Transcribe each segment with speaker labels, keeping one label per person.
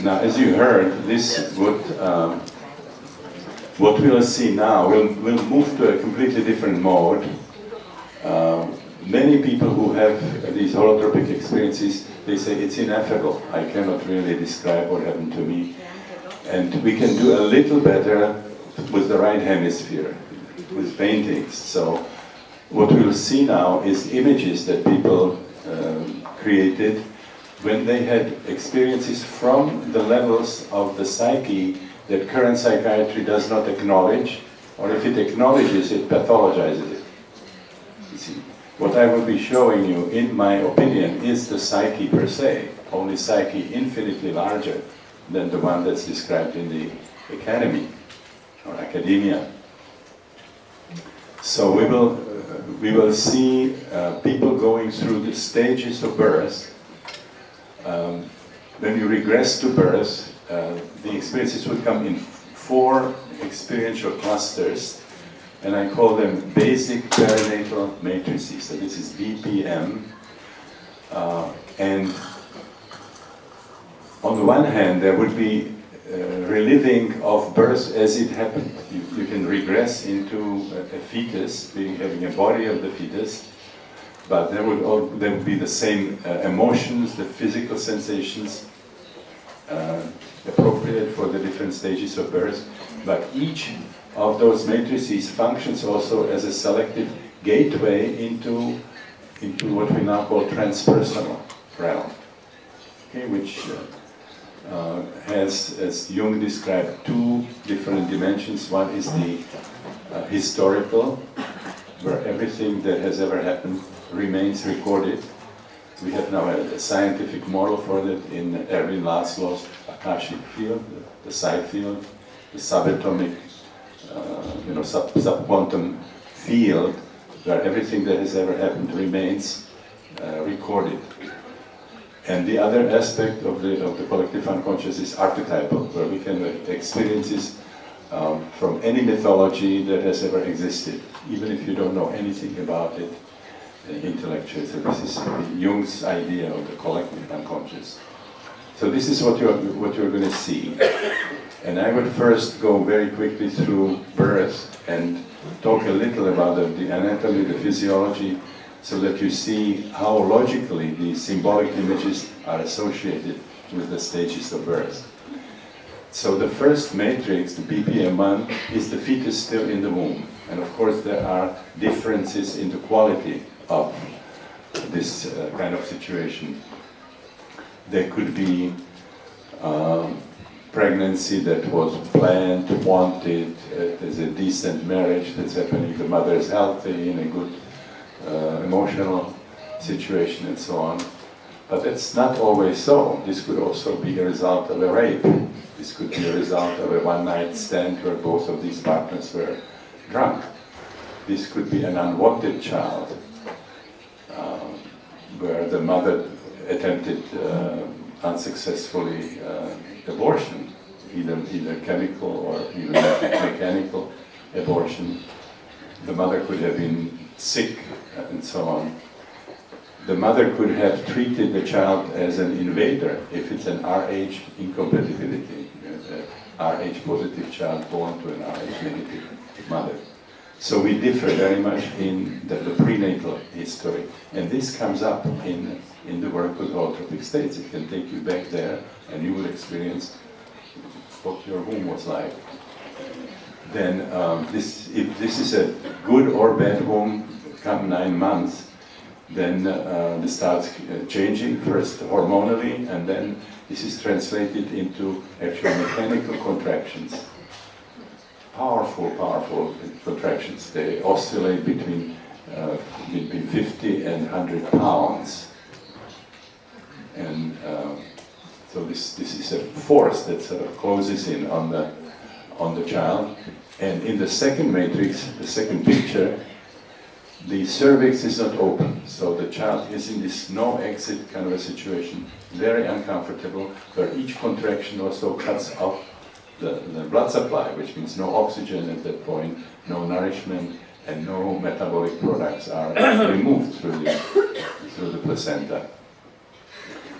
Speaker 1: Now, as you heard, this would, what we'll see now, we'll move to a completely different mode. Many people who have these holotropic experiences, they say it's ineffable. I cannot really describe what happened to me. And we can do a little better with the right hemisphere, with paintings. So what we'll see now is images that people created when they had experiences from the levels of the psyche that current psychiatry does not acknowledge, or if it acknowledges it, pathologizes it. You see, what I will be showing you, in my opinion, is the psyche per se, only psyche infinitely larger than the one that's described in the academy or academia. So we will see people going through the stages of birth. When you regress to birth, the experiences would come in 4 experiential clusters, and I call them basic perinatal matrices. So this is BPM. And on the one hand, there would be reliving of birth as it happened. You can regress into a fetus, having a body of the fetus, but there would be the same emotions, the physical sensations appropriate for the different stages of birth. But each of those matrices functions also as a selective gateway into what we now call transpersonal realm, okay, which has, as Jung described, 2 different dimensions. One is the historical, where everything that has ever happened remains recorded. We have now a scientific model for that in Erwin Laszlo's Akashic field, the psi field, the subatomic, subquantum field, where everything that has ever happened remains recorded. And the other aspect of the collective unconscious is archetypal, where we can have experiences from any mythology that has ever existed, even if you don't know anything about it intellectually. So this is Jung's idea of the collective unconscious. So this is what you're going to see. And I would first go very quickly through birth and talk a little about the anatomy, the physiology, so that you see how logically these symbolic images are associated with the stages of birth. So the first matrix, the BPM1, is the fetus still in the womb. And of course there are differences in the quality of this kind of situation. There could be pregnancy that was planned, wanted, there's a decent marriage that's happening, the mother is healthy, in a good emotional situation and so on. But that's not always so. This could also be a result of a rape. This could be a result of a one-night stand where both of these partners were drunk. This could be an unwanted child, where the mother attempted unsuccessfully abortion, either chemical or even mechanical abortion. The mother could have been sick and so on. The mother could have treated the child as an invader if it's an Rh incompatibility, Rh positive child born to an Rh negative mother. So we differ very much in the prenatal history, and this comes up in the work with holotropic states. It can take you back there and you will experience what your womb was like. Then if this is a good or bad womb, come 9 months, then it starts changing, first hormonally, and then this is translated into actual mechanical contractions. Powerful contractions. They oscillate between 50 and 100 pounds. And so this is a force that sort of closes in on the child. And in the second matrix, the second picture, the cervix is not open, so the child is in this no exit kind of a situation, very uncomfortable, where each contraction also cuts off the blood supply, which means no oxygen at that point, no nourishment, and no metabolic products are removed through the placenta.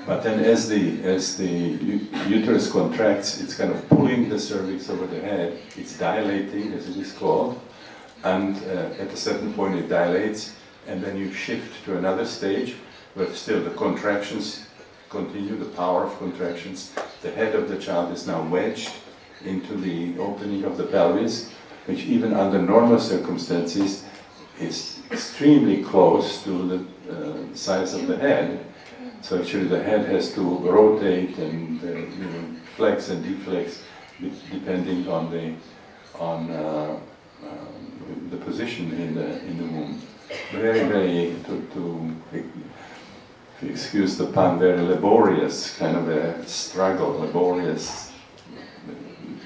Speaker 1: But then as the uterus contracts, it's kind of pulling the cervix over the head, it's dilating, as it is called, and at a certain point it dilates, and then you shift to another stage, where still the contractions continue, the power of contractions. The head of the child is now wedged into the opening of the pelvis, which even under normal circumstances is extremely close to the size of the head. So actually the head has to rotate and flex and deflex depending on the position in the womb. Very, to excuse the pun, very laborious kind of a struggle, laborious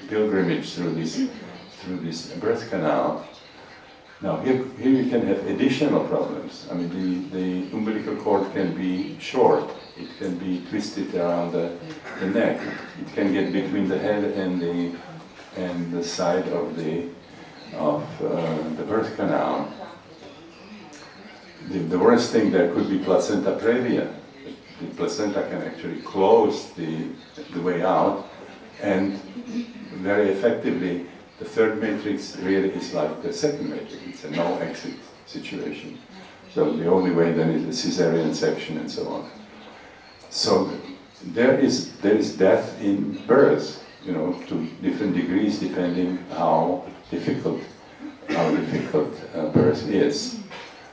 Speaker 1: pilgrimage through this birth canal. Now here you can have additional problems. I mean, the umbilical cord can be short, it can be twisted around the neck, it can get between the head and the side of the birth canal. The worst thing there could be placenta previa. The placenta can actually close the way out, and very effectively the third matrix really is like the second matrix. It's a no exit situation. So the only way then is a cesarean section and so on. So there is death in birth, to different degrees depending how difficult birth is.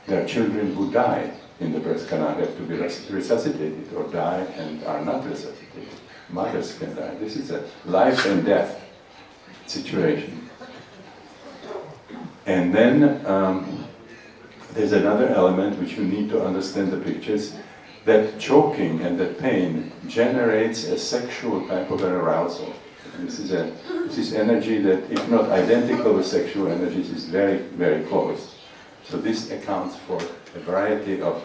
Speaker 1: There are children who die in the birth canal, have to be resuscitated, or die and are not resuscitated. Mothers can die. This is a life and death situation. And then there's another element which you need to understand the pictures, that choking and that pain generates a sexual type of an arousal. This is energy that, if not identical with sexual energies, is very, very close. So this accounts for a variety of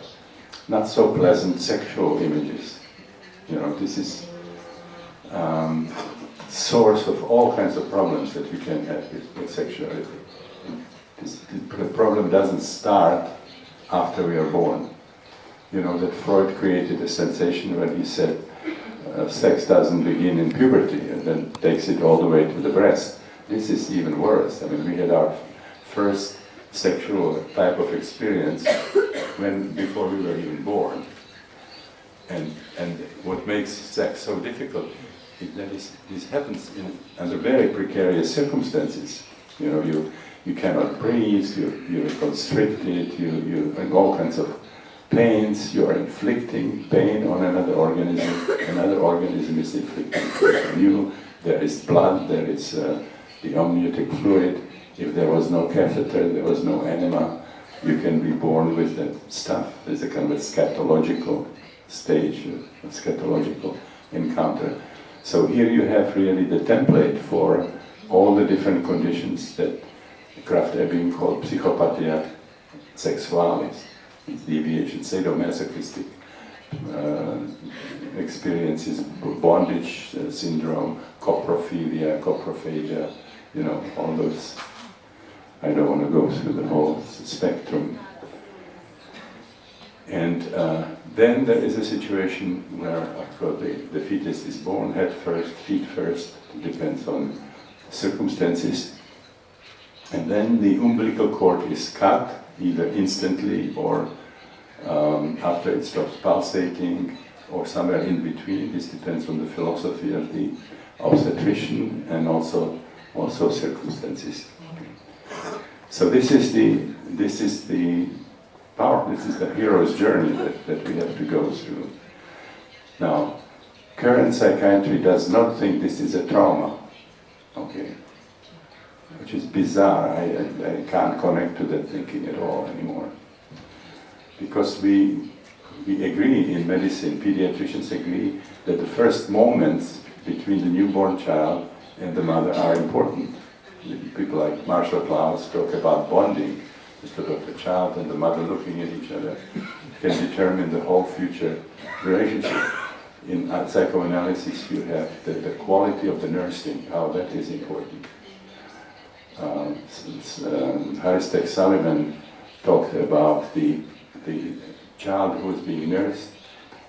Speaker 1: not so pleasant sexual images. This is source of all kinds of problems that we can have with sexuality. The problem doesn't start after we are born. That Freud created a sensation when he said sex doesn't begin in puberty and then takes it all the way to the breast. This is even worse. I mean, we had our first sexual type of experience before we were even born. And what makes sex so difficult is that this happens under very precarious circumstances. You cannot breathe, you're constricted, you have all kinds of pains, you are inflicting pain on another organism is inflicting pain on you, there is blood, there is the amniotic fluid. If there was no catheter, there was no enema, you can be born with that stuff. There's a kind of a scatological stage, a scatological encounter. So here you have really the template for all the different conditions that Kraft-Ebing called psychopathia sexualis. It's deviation, sadomasochistic experiences, bondage syndrome, coprophilia, coprophagia, all those. I don't want to go through the whole spectrum. And then there is a situation where, of course, the fetus is born head first, feet first, depends on circumstances. And then the umbilical cord is cut, either instantly or after it stops pulsating, or somewhere in between. This depends on the philosophy of the obstetrician and also circumstances. So this is the power, this is the hero's journey that we have to go through. Now, current psychiatry does not think this is a trauma, okay? Which is bizarre. I can't connect to that thinking at all anymore. Because we agree in medicine, pediatricians agree, that the first moments between the newborn child and the mother are important. People like Marshall Klaus talk about bonding, sort of the child and the mother looking at each other can determine the whole future relationship. In psychoanalysis you have the quality of the nursing, how that is important. Harry Sullivan talked about the child who was being nursed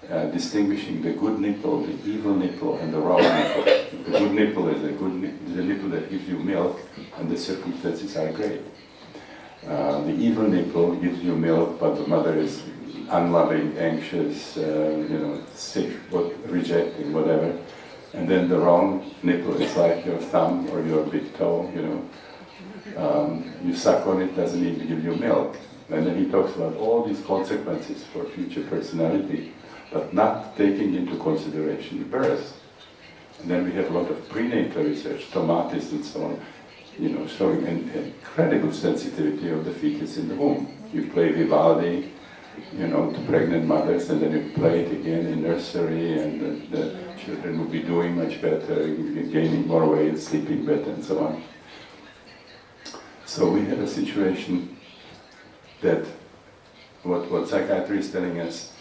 Speaker 1: distinguishing the good nipple, the evil nipple, and the wrong nipple. The good nipple is the nipple that gives you milk, and the circumstances are great. The evil nipple gives you milk, but the mother is unloving, anxious, sick, rejecting, whatever. And then the wrong nipple is like your thumb or your big toe, you suck on it, doesn't even give you milk. And then he talks about all these consequences for future personality, but not taking into consideration birth. And then we have a lot of prenatal research, tomatists and so on, showing an incredible sensitivity of the fetus in the womb. You play Vivaldi, to pregnant mothers, and then you play it again in nursery, and the children will be doing much better, gaining more weight, sleeping better, and so on. So we have a situation that what psychiatry is telling us,